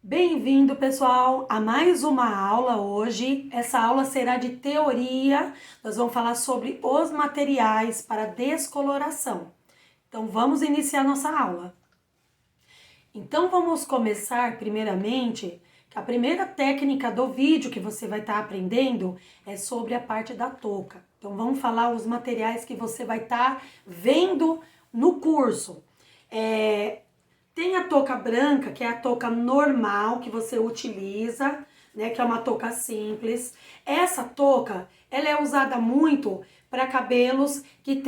Bem-vindo, pessoal, a mais uma aula hoje. Essa aula será de teoria. Nós vamos falar sobre os materiais para descoloração. Então, vamos iniciar nossa aula. Então, vamos começar primeiramente, que a primeira técnica do vídeo que você vai estar aprendendo é sobre a parte da touca. Então, vamos falar os materiais que você vai estar vendo no curso. Tem a touca branca, que é a touca normal que você utiliza, né, que é uma touca simples. Essa touca, ela é usada muito para cabelos que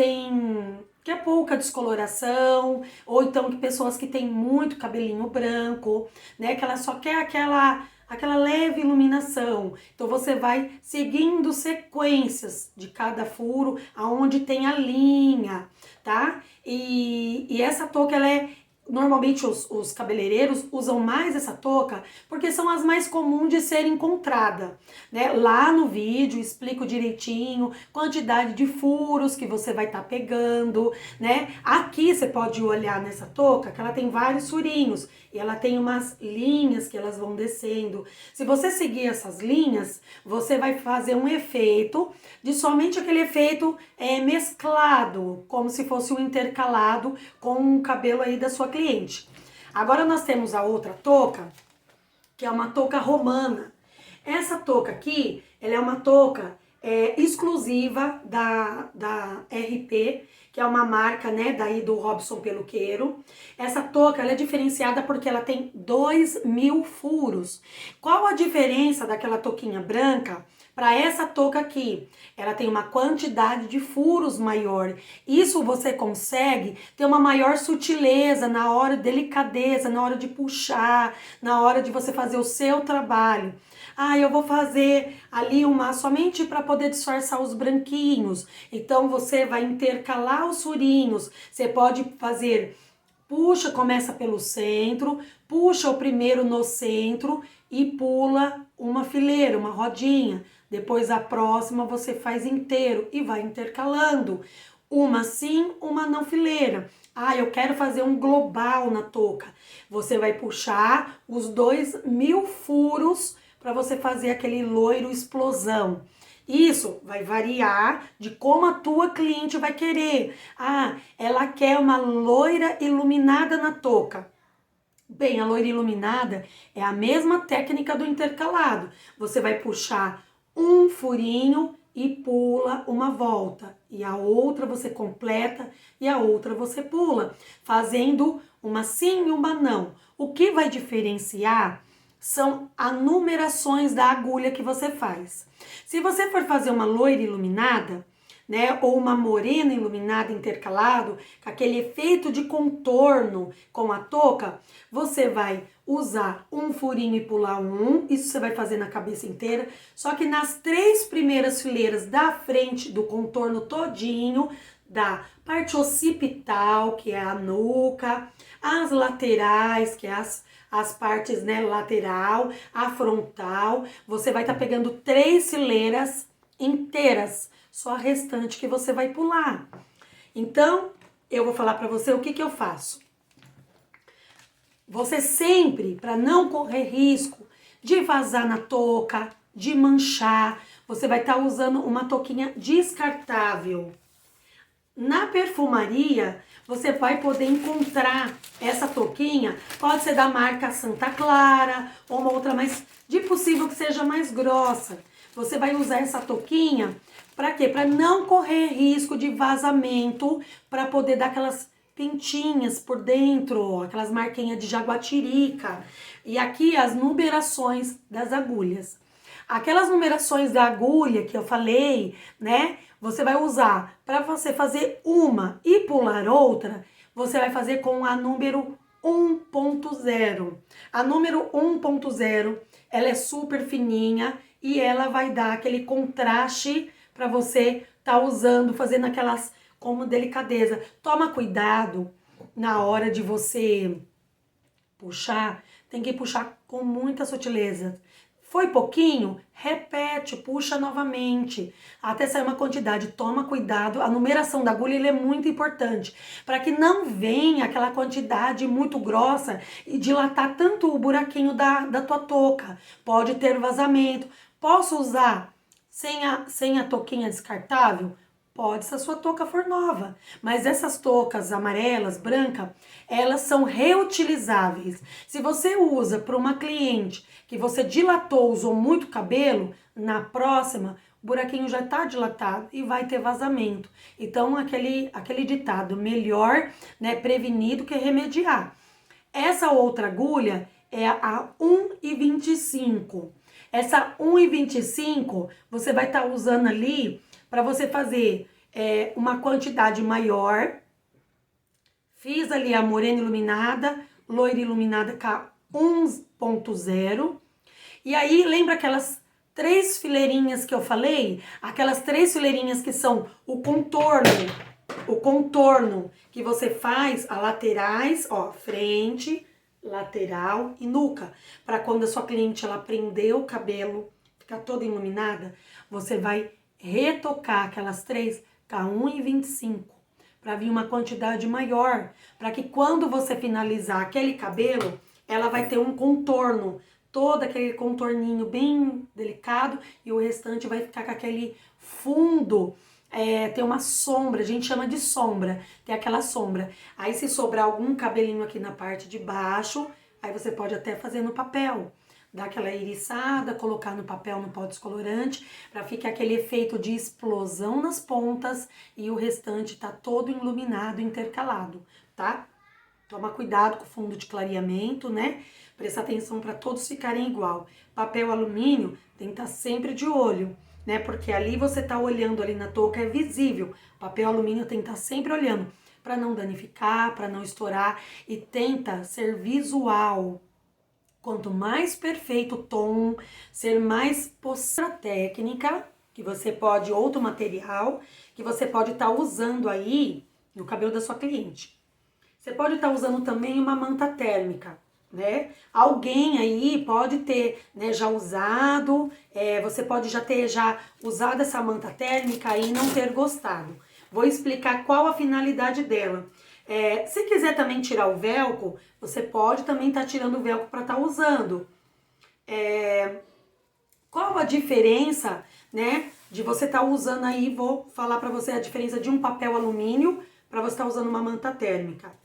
é pouca descoloração, ou então que pessoas que têm muito cabelinho branco, né, que ela só quer aquela leve iluminação. Então você vai seguindo sequências de cada furo, aonde tem a linha, tá? E essa touca, normalmente os cabeleireiros usam mais essa touca porque são as mais comuns de ser encontrada, né? Lá no vídeo explico direitinho quantidade de furos que você vai estar pegando, né? Aqui você pode olhar nessa touca que ela tem vários furinhos e ela tem umas linhas que elas vão descendo. Se você seguir essas linhas, você vai fazer um efeito de somente aquele efeito mesclado, como se fosse um intercalado com o cabelo aí da sua cliente. Agora nós temos a outra touca, que é uma touca romana. Essa touca aqui, ela é uma touca exclusiva da RP, que é uma marca, né, daí do Robson Peluqueiro. Essa touca, ela é diferenciada porque ela tem 2.000 furos. Qual a diferença daquela touquinha branca para essa touca aqui? Ela tem uma quantidade de furos maior. Isso você consegue ter uma maior sutileza na hora, delicadeza, na hora de puxar, na hora de você fazer o seu trabalho. Eu vou fazer ali somente para poder disfarçar os branquinhos. Então você vai intercalar os furinhos. Você pode fazer, começa pelo centro, puxa o primeiro no centro e pula uma fileira, uma rodinha. Depois a próxima você faz inteiro e vai intercalando. Uma sim, uma não fileira. Eu quero fazer um global na touca. Você vai puxar os 2.000 furos para você fazer aquele loiro explosão. Isso vai variar de como a tua cliente vai querer. Ela quer uma loira iluminada na touca. Bem, a loira iluminada é a mesma técnica do intercalado. Você vai puxar um furinho e pula uma volta. E a outra você completa e a outra você pula, fazendo uma sim e uma não. O que vai diferenciar são as numerações da agulha que você faz. Se você for fazer uma loira iluminada, né, ou uma morena iluminada intercalado, com aquele efeito de contorno com a touca, você vai usar um furinho e pular isso você vai fazer na cabeça inteira, só que nas 3 primeiras fileiras da frente do contorno todinho, da parte occipital, que é a nuca, as laterais, que é as partes, né, lateral, a frontal, você vai estar pegando 3 fileiras inteiras, só a restante que você vai pular. Então, eu vou falar para você o que eu faço. Você sempre, para não correr risco de vazar na touca, de manchar, você vai estar usando uma touquinha descartável. Na perfumaria, você vai poder encontrar essa touquinha, pode ser da marca Santa Clara, ou uma outra, mas de possível que seja mais grossa. Você vai usar essa touquinha para quê? Para não correr risco de vazamento, para poder dar aquelas pintinhas por dentro, aquelas marquinhas de jaguatirica. E aqui as numerações das agulhas. Aquelas numerações da agulha que eu falei, né? Você vai usar para você fazer uma e pular outra, você vai fazer com a número 1.0. A número 1.0, ela é super fininha e ela vai dar aquele contraste para você tá usando, fazendo aquelas como delicadeza. Toma cuidado na hora de você puxar, tem que puxar com muita sutileza. Foi pouquinho? Repete, puxa novamente, até sair uma quantidade. Toma cuidado, a numeração da agulha ele é muito importante, para que não venha aquela quantidade muito grossa e dilatar tanto o buraquinho da tua touca. Pode ter vazamento. Posso usar sem a touquinha descartável? Pode, se a sua touca for nova. Mas essas toucas amarelas, brancas, elas são reutilizáveis. Se você usa para uma cliente que você dilatou, usou muito cabelo, na próxima, o buraquinho já está dilatado e vai ter vazamento. Então, aquele ditado, melhor, né, prevenir do que remediar. Essa outra agulha é a 1,25. Essa 1,25 você vai estar usando ali para você fazer uma quantidade maior. Fiz ali a morena iluminada, loira iluminada com 1,0. E aí, lembra aquelas 3 fileirinhas que eu falei? Aquelas 3 fileirinhas que são o contorno que você faz, as laterais, ó, frente, lateral e nuca. Para quando a sua cliente ela prender o cabelo, ficar toda iluminada, você vai retocar aquelas 3 com 1,25 para vir uma quantidade maior, para que quando você finalizar aquele cabelo, ela vai ter um contorno, todo aquele contorninho bem delicado e o restante vai ficar com aquele fundo. Tem uma sombra, a gente chama de sombra, tem aquela sombra. Aí se sobrar algum cabelinho aqui na parte de baixo, aí você pode até fazer no papel, dar aquela iriçada, colocar no papel, no pó descolorante, para ficar aquele efeito de explosão nas pontas e o restante tá todo iluminado, intercalado, tá? Toma cuidado com o fundo de clareamento, né? Presta atenção para todos ficarem igual. Papel alumínio tem que estar sempre de olho, né? Porque ali você tá olhando ali na touca, é visível. Papel alumínio tem que estar sempre olhando para não danificar, para não estourar e tenta ser visual. Quanto mais perfeito o tom, ser mais possível a técnica, que você pode, outro material, que você pode estar usando aí no cabelo da sua cliente. Você pode estar usando também uma manta térmica, né? Alguém aí pode ter, né, já usado, você pode já ter usado essa manta térmica e não ter gostado. Vou explicar qual a finalidade dela. Se quiser também tirar o velcro, você pode também estar tirando o velcro para estar usando. Qual a diferença, né, de você estar usando aí, vou falar para você a diferença de um papel alumínio para você estar usando uma manta térmica.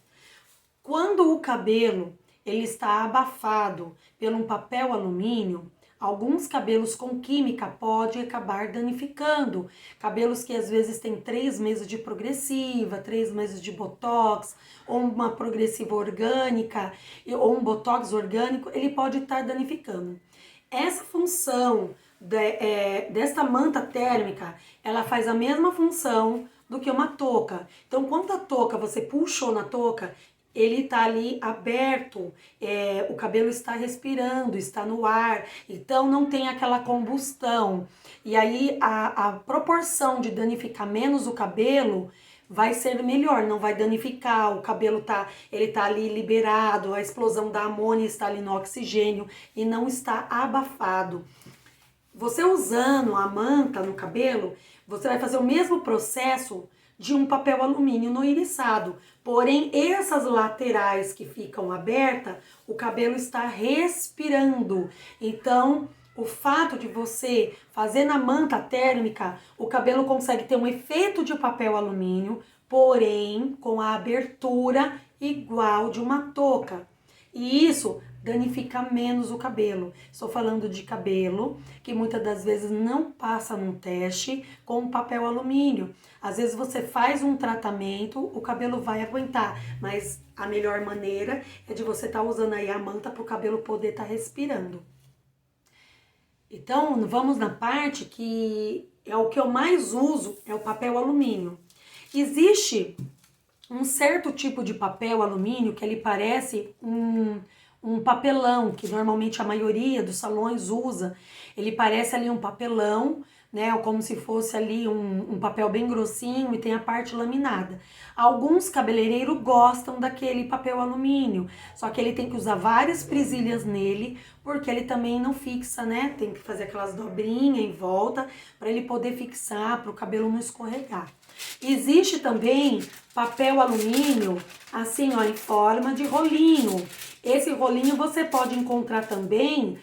Quando o cabelo ele está abafado por um papel alumínio, alguns cabelos com química podem acabar danificando. Cabelos que às vezes têm 3 meses de progressiva, 3 meses de botox, ou uma progressiva orgânica, ou um botox orgânico, ele pode estar danificando. Essa função desta manta térmica, ela faz a mesma função do que uma touca. Então, quando a touca, você puxou na touca, ele está ali aberto, o cabelo está respirando, está no ar, então não tem aquela combustão. E aí a proporção de danificar menos o cabelo vai ser melhor, não vai danificar, o cabelo ele tá ali liberado, a explosão da amônia está ali no oxigênio e não está abafado. Você usando a manta no cabelo, você vai fazer o mesmo processo de um papel alumínio no iriçado. Porém, essas laterais que ficam abertas, o cabelo está respirando. Então, o fato de você fazer na manta térmica, o cabelo consegue ter um efeito de papel alumínio, porém com a abertura igual de uma touca. E isso danifica menos o cabelo. Estou falando de cabelo que muitas das vezes não passa num teste com papel alumínio. Às vezes você faz um tratamento, o cabelo vai aguentar, mas a melhor maneira é de você estar usando aí a manta para o cabelo poder estar respirando. Então, vamos na parte que é o que eu mais uso, é o papel alumínio. Existe um certo tipo de papel alumínio que ele parece um papelão, que normalmente a maioria dos salões usa. Ele parece ali um papelão, né? Como se fosse ali um papel bem grossinho e tem a parte laminada. Alguns cabeleireiros gostam daquele papel alumínio, só que ele tem que usar várias presilhas nele, porque ele também não fixa, né? Tem que fazer aquelas dobrinhas em volta para ele poder fixar, para o cabelo não escorregar. Existe também papel alumínio, assim, ó, em forma de rolinho. Esse rolinho você pode encontrar também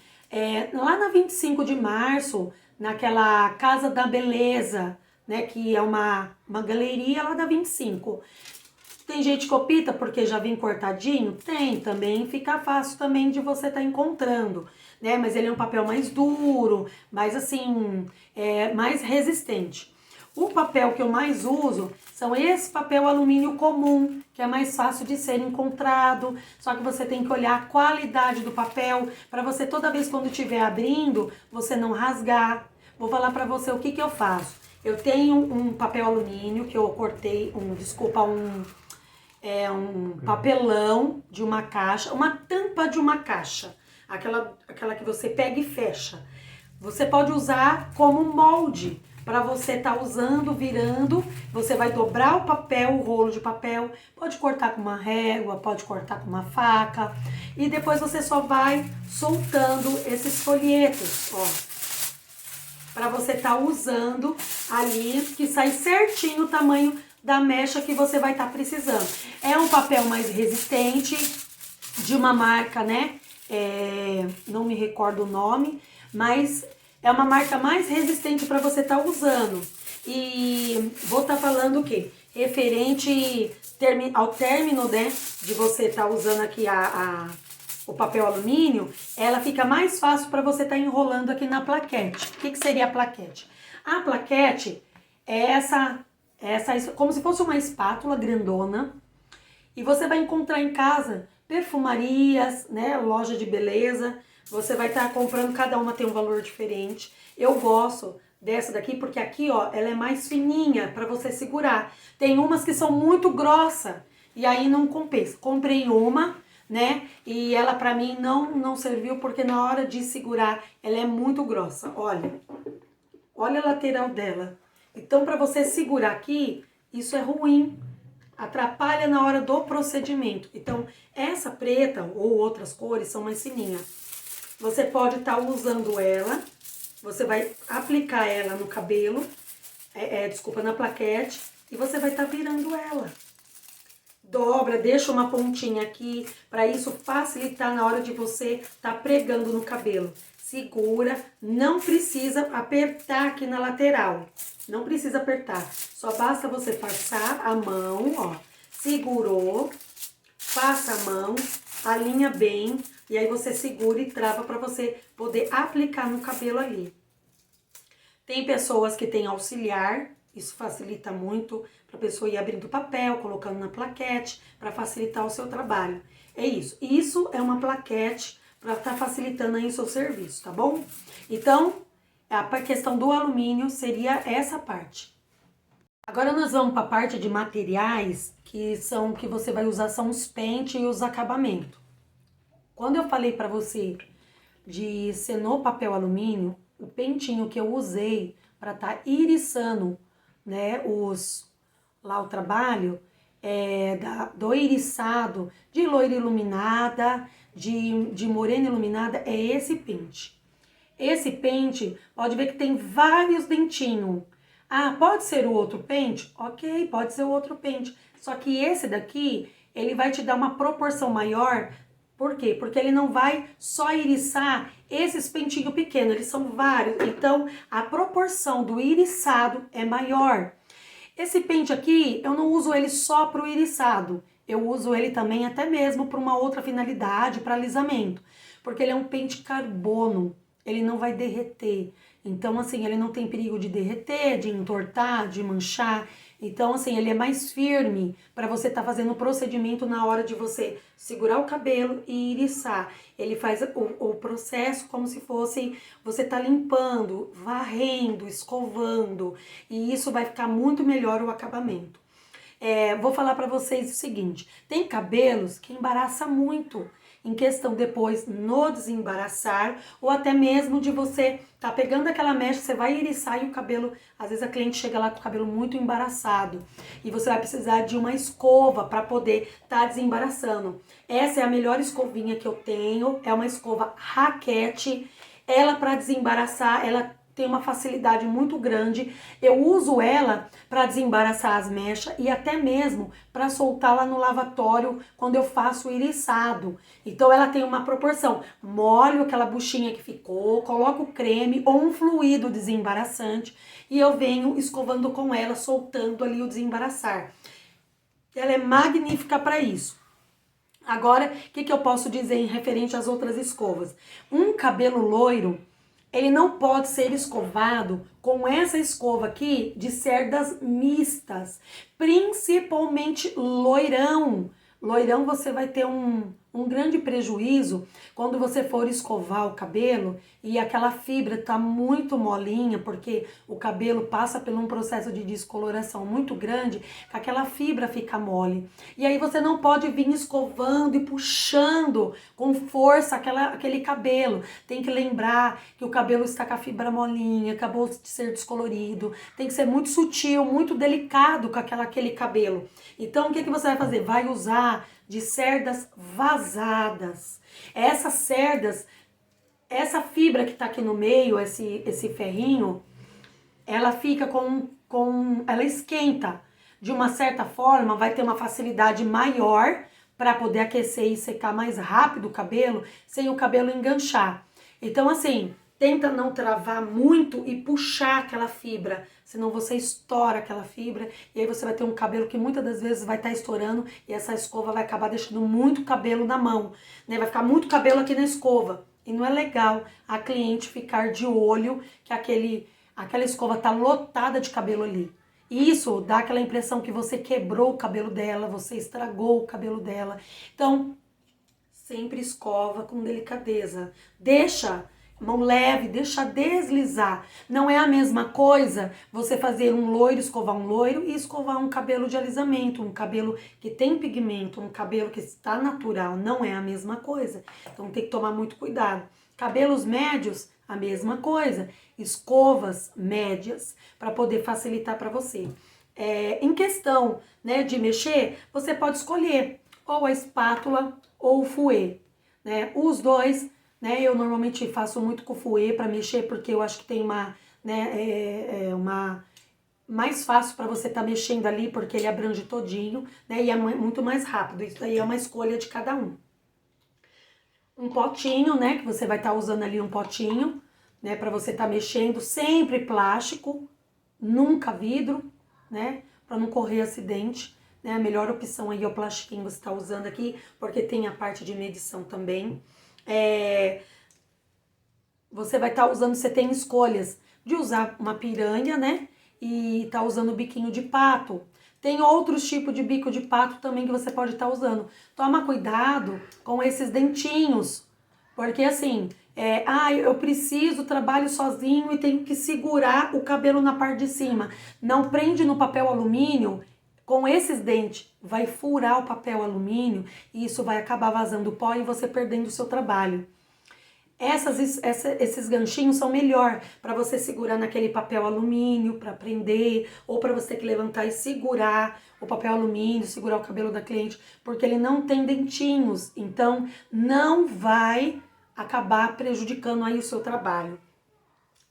lá na 25 de março, naquela Casa da Beleza, né, que é uma galeria lá da 25. Tem gente que opta porque já vem cortadinho? Tem também, fica fácil também de você estar encontrando, né? Mas ele é um papel mais duro, mais assim, mais resistente. O papel que eu mais uso são esse papel alumínio comum, que é mais fácil de ser encontrado, só que você tem que olhar a qualidade do papel, para você toda vez quando estiver abrindo, você não rasgar. Vou falar para você o que eu faço. Eu tenho um papel alumínio que eu cortei, um papelão de uma caixa, uma tampa de uma caixa, aquela que você pega e fecha. Você pode usar como molde para você estar usando, virando. Você vai dobrar o papel, o rolo de papel, pode cortar com uma régua, pode cortar com uma faca e depois você só vai soltando esses folhetos, ó, para você estar usando ali, que sai certinho o tamanho da mecha que você vai estar precisando. É um papel mais resistente, de uma marca, né? Não me recordo o nome, mas é uma marca mais resistente para você estar usando. E vou estar falando o quê? Referente ao término, né, de você estar usando aqui o papel alumínio, ela fica mais fácil para você estar enrolando aqui na plaquete. O que seria a plaquete? A plaquete é essa, como se fosse uma espátula grandona, e você vai encontrar em casa perfumarias, né, loja de beleza. Você vai estar comprando, cada uma tem um valor diferente. Eu gosto dessa daqui porque aqui, ó, ela é mais fininha para você segurar. Tem umas que são muito grossa e aí não compensa. Comprei uma, né, e ela para mim não serviu porque na hora de segurar ela é muito grossa. Olha a lateral dela. Então para você segurar aqui, isso é ruim. Atrapalha na hora do procedimento. Então, essa preta ou outras cores são mais fininhas. Você pode estar usando ela, você vai aplicar ela no cabelo, na plaquete, e você vai estar virando ela. Dobra, deixa uma pontinha aqui, para isso facilitar na hora de você estar pregando no cabelo. Segura, não precisa apertar aqui na lateral. Não precisa apertar, só basta você passar a mão, ó, segurou, passa a mão, alinha bem, e aí você segura e trava para você poder aplicar no cabelo ali. Tem pessoas que têm auxiliar, isso facilita muito para a pessoa ir abrindo o papel, colocando na plaquete, para facilitar o seu trabalho. É isso. Isso é uma plaquete para estar facilitando aí o seu serviço, tá bom? Então, a questão do alumínio seria essa parte. Agora nós vamos para a parte de materiais que você vai usar, são os pentes e os acabamentos. Quando eu falei para você de ser no papel alumínio, o pentinho que eu usei para estar iriçando, né, o trabalho do iriçado, de loira iluminada, de morena iluminada, é esse pente. Esse pente, pode ver que tem vários dentinhos. Ah, pode ser o outro pente? Ok, pode ser o outro pente. Só que esse daqui, ele vai te dar uma proporção maior. Por quê? Porque ele não vai só iriçar esses pentinhos pequenos, eles são vários. Então, a proporção do iriçado é maior. Esse pente aqui, eu não uso ele só para o iriçado. Eu uso ele também até mesmo para uma outra finalidade, para alisamento. Porque ele é um pente carbono. Ele não vai derreter. Então, assim, ele não tem perigo de derreter, de entortar, de manchar. Então, assim, ele é mais firme para você estar fazendo o procedimento na hora de você segurar o cabelo e iriçar. Ele faz o processo como se fosse você tá limpando, varrendo, escovando. E isso vai ficar muito melhor o acabamento. Vou falar para vocês o seguinte, tem cabelos que embaraça muito. em questão depois no desembaraçar, ou até mesmo de você tá pegando aquela mecha, você vai iriçar e o cabelo, às vezes a cliente chega lá com o cabelo muito embaraçado e você vai precisar de uma escova para poder tá desembaraçando. Essa é a melhor escovinha que eu tenho, é uma escova raquete. Ela para desembaraçar, ela tem uma facilidade muito grande. Eu uso ela para desembaraçar as mechas e até mesmo para soltá-la no lavatório quando eu faço o iriçado. Então ela tem uma proporção. Molho aquela buchinha que ficou, coloco creme ou um fluido desembaraçante e eu venho escovando com ela, soltando ali o desembaraçar. Ela é magnífica para isso. Agora, o que eu posso dizer em referente às outras escovas? Um cabelo loiro, ele não pode ser escovado com essa escova aqui de cerdas mistas, principalmente loirão. Loirão você vai ter um grande prejuízo quando você for escovar o cabelo e aquela fibra tá muito molinha, porque o cabelo passa por um processo de descoloração muito grande, aquela fibra fica mole. E aí você não pode vir escovando e puxando com força aquele cabelo. Tem que lembrar que o cabelo está com a fibra molinha, acabou de ser descolorido. Tem que ser muito sutil, muito delicado com aquele cabelo. Então o que você vai fazer? Vai usar de cerdas vazadas. Essas cerdas, essa fibra que tá aqui no meio, esse ferrinho, ela fica ela esquenta. De uma certa forma, vai ter uma facilidade maior para poder aquecer e secar mais rápido o cabelo, sem o cabelo enganchar. Então, assim, tenta não travar muito e puxar aquela fibra, senão você estoura aquela fibra e aí você vai ter um cabelo que muitas das vezes vai estar estourando e essa escova vai acabar deixando muito cabelo na mão, né? Vai ficar muito cabelo aqui na escova e não é legal a cliente ficar de olho que aquela escova tá lotada de cabelo ali. Isso dá aquela impressão que você quebrou o cabelo dela, você estragou o cabelo dela. Então, sempre escova com delicadeza. Deixa mão leve, deixa deslizar. Não é a mesma coisa você fazer um loiro, escovar um loiro e escovar um cabelo de alisamento, um cabelo que tem pigmento, um cabelo que está natural. Não é a mesma coisa. Então tem que tomar muito cuidado. Cabelos médios, a mesma coisa. Escovas médias para poder facilitar para você. Em questão, né, de mexer, você pode escolher ou a espátula ou o fouet, né? Os dois, né? Eu normalmente faço muito com o fouet para mexer porque eu acho que tem uma mais fácil para você estar mexendo ali porque ele abrange todinho, né? E é muito mais rápido. Isso aí é uma escolha de cada um. Um potinho, né? Que você vai estar usando ali um potinho, né? Para você estar mexendo, sempre plástico, nunca vidro, né? Para não correr acidente. Né? A melhor opção aí é o plastiquinho que você está usando aqui, porque tem a parte de medição também. Você vai estar usando, você tem escolhas de usar uma piranha, né? E tá usando o biquinho de pato. Tem outros tipos de bico de pato também que você pode estar usando. Toma cuidado com esses dentinhos, porque assim, eu preciso, trabalho sozinho e tenho que segurar o cabelo na parte de cima. Não prende no papel alumínio. Com esses dentes, vai furar o papel alumínio e isso vai acabar vazando pó e você perdendo o seu trabalho. Esses ganchinhos são melhor para você segurar naquele papel alumínio, para prender, ou para você ter que levantar e segurar o papel alumínio, segurar o cabelo da cliente, porque ele não tem dentinhos, então não vai acabar prejudicando aí o seu trabalho.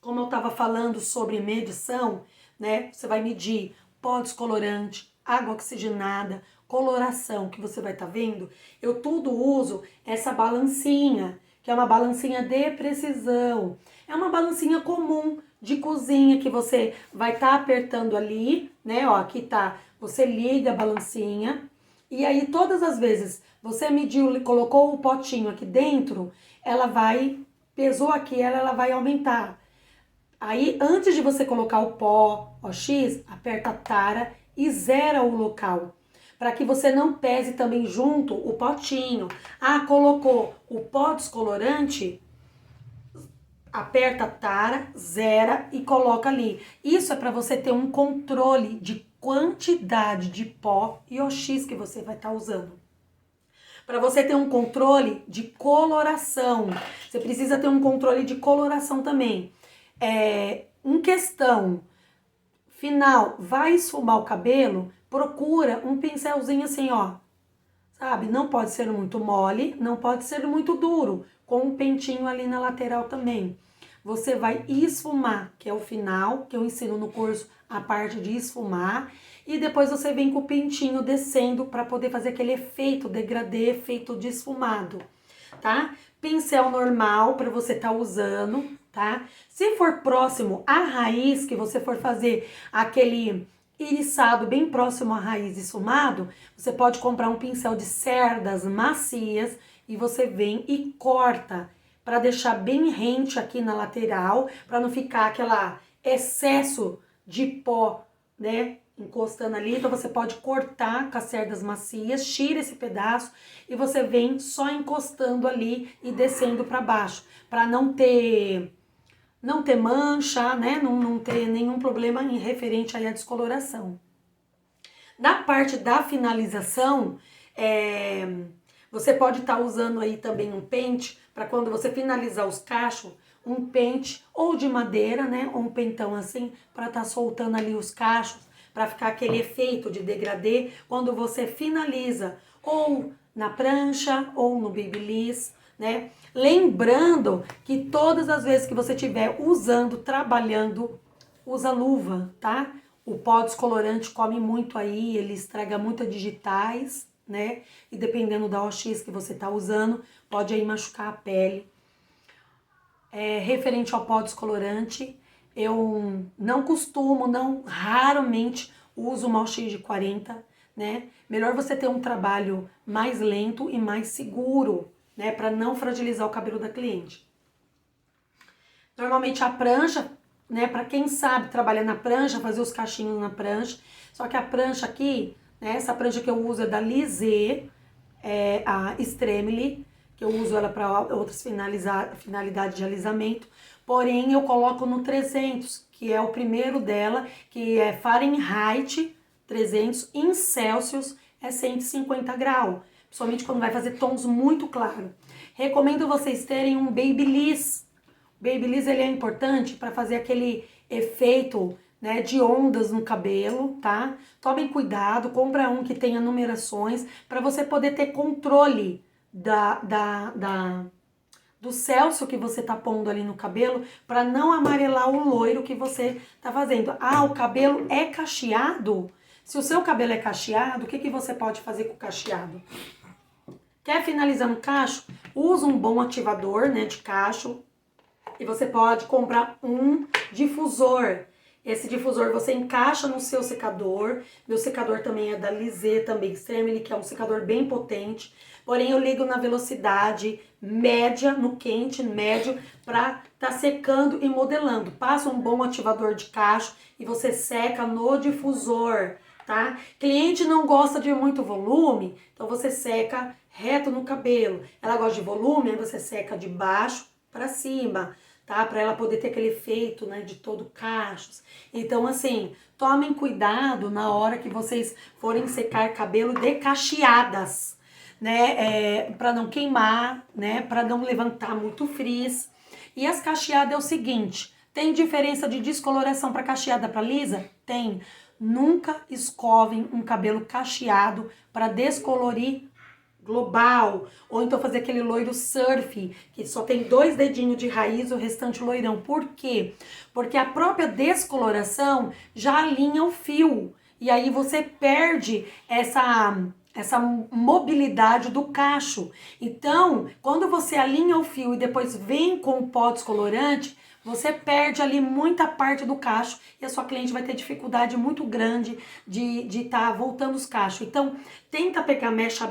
Como eu estava falando sobre medição, né? Você vai medir pó descolorante, água oxigenada, coloração que você vai estar vendo. Eu tudo uso essa balancinha, que é uma balancinha de precisão. É uma balancinha comum de cozinha que você vai estar apertando ali, né? Ó, aqui tá, você liga a balancinha e aí todas as vezes você mediu, colocou o potinho aqui dentro, ela vai, pesou aqui, ela vai aumentar. Aí, antes de você colocar o pó OX, aperta a tara e zera o local. Para que você não pese também junto o potinho. Ah, colocou o pó descolorante, aperta a tara, zera e coloca ali. Isso é para você ter um controle de quantidade de pó e OX que você vai estar usando. Para você ter um controle de coloração. Você precisa ter um controle de coloração também. Em questão final, vai esfumar o cabelo, procura um pincelzinho assim, ó. Sabe? Não pode ser muito mole, não pode ser muito duro, com um pentinho ali na lateral também. Você vai esfumar, que é o final, que eu ensino no curso a parte de esfumar, e depois você vem com o pentinho descendo para poder fazer aquele efeito degradê, efeito de esfumado, tá? Pincel normal para você estar usando, tá? Se for próximo à raiz, que você for fazer aquele iriçado bem próximo à raiz esfumado, você pode comprar um pincel de cerdas macias e você vem e corta para deixar bem rente aqui na lateral, para não ficar aquela excesso de pó, né, encostando ali. Então você pode cortar com as cerdas macias, tira esse pedaço e você vem só encostando ali e descendo para baixo, para não ter mancha, né? Não ter nenhum problema em referente aí à descoloração. Na parte da finalização, você pode estar usando aí também um pente, para quando você finalizar os cachos, um pente ou de madeira, né? Ou um pentão assim, para estar soltando ali os cachos, para ficar aquele efeito de degradê quando você finaliza, ou na prancha, ou no babyliss, né? Lembrando que todas as vezes que você estiver usando, trabalhando, usa luva, tá? O pó descolorante come muito aí, ele estraga muito digitais, né? E dependendo da OX que você tá usando, pode aí machucar a pele. Referente ao pó descolorante, eu não costumo, raramente uso uma OX de 40, né? Melhor você ter um trabalho mais lento e mais seguro, né, para não fragilizar o cabelo da cliente. Normalmente a prancha, né, para quem sabe trabalhar na prancha, fazer os cachinhos na prancha, só que a prancha aqui, né, essa prancha que eu uso é da Lisée, a Stremly, que eu uso ela para outras finalidades de alisamento, porém eu coloco no 300, que é o primeiro dela, que é Fahrenheit 300, em Celsius é 150 graus. Principalmente quando vai fazer tons muito claros. Recomendo vocês terem um Babyliss. O Babyliss ele é importante para fazer aquele efeito, né, de ondas no cabelo, tá? Tomem cuidado, compra um que tenha numerações para você poder ter controle do Celsius que você tá pondo ali no cabelo, para não amarelar o loiro que você tá fazendo. Ah, o cabelo é cacheado? Se o seu cabelo é cacheado, o que você pode fazer com o cacheado? Quer finalizar no cacho? Usa um bom ativador, né, de cacho. E você pode comprar um difusor. Esse difusor você encaixa no seu secador. Meu secador também é da Lisée, também Stremly, que é um secador bem potente. Porém, eu ligo na velocidade média, no quente, médio, para tá secando e modelando. Passa um bom ativador de cacho e você seca no difusor, tá? Cliente não gosta de muito volume, então você seca reto no cabelo. Ela gosta de volume, aí você seca de baixo para cima, tá? Para ela poder ter aquele efeito, né, de todo cachos. Então, assim, tomem cuidado na hora que vocês forem secar cabelo de cacheadas, né? Para não queimar, né? Para não levantar muito frizz. E as cacheadas é o seguinte, tem diferença de descoloração para cacheada para lisa? Tem. Nunca escovem um cabelo cacheado para descolorir global, ou então fazer aquele loiro surf, que só tem 2 dedinhos de raiz, o restante loirão. Por quê? Porque a própria descoloração já alinha o fio, e aí você perde essa mobilidade do cacho. Então, quando você alinha o fio e depois vem com o pó descolorante, você perde ali muita parte do cacho e a sua cliente vai ter dificuldade muito grande de tá voltando os cachos. Então, tenta pegar mecha,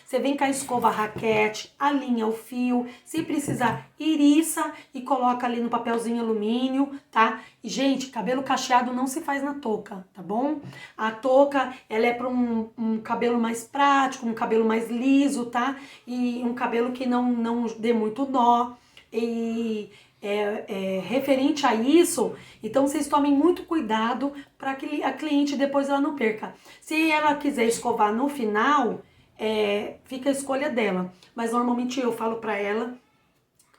você vem com a escova raquete, alinha o fio, se precisar, iriça e coloca ali no papelzinho alumínio, tá? E, gente, cabelo cacheado não se faz na touca, tá bom? A touca, ela é para um cabelo mais prático, um cabelo mais liso, tá? E um cabelo que não dê muito nó. E referente a isso, então vocês tomem muito cuidado para que a cliente depois ela não perca. Se ela quiser escovar no final, fica a escolha dela. Mas normalmente eu falo para ela,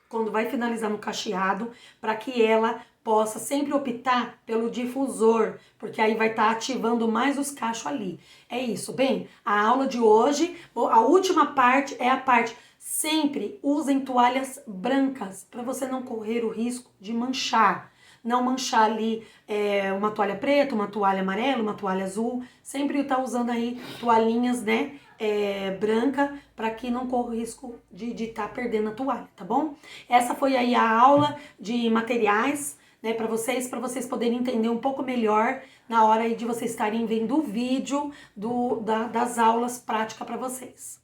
quando vai finalizar no cacheado, para que ela possa sempre optar pelo difusor, porque aí vai estar ativando mais os cachos ali. É isso. Bem, a aula de hoje, a última parte é a parte. Sempre usem toalhas brancas para você não correr o risco de manchar. Não manchar ali uma toalha preta, uma toalha amarela, uma toalha azul. Sempre tá usando aí toalhinhas, né? Branca, para que não corra o risco de estar perdendo a toalha, tá bom? Essa foi aí a aula de materiais, né, para vocês poderem entender um pouco melhor na hora aí de vocês estarem vendo o vídeo das aulas práticas para vocês.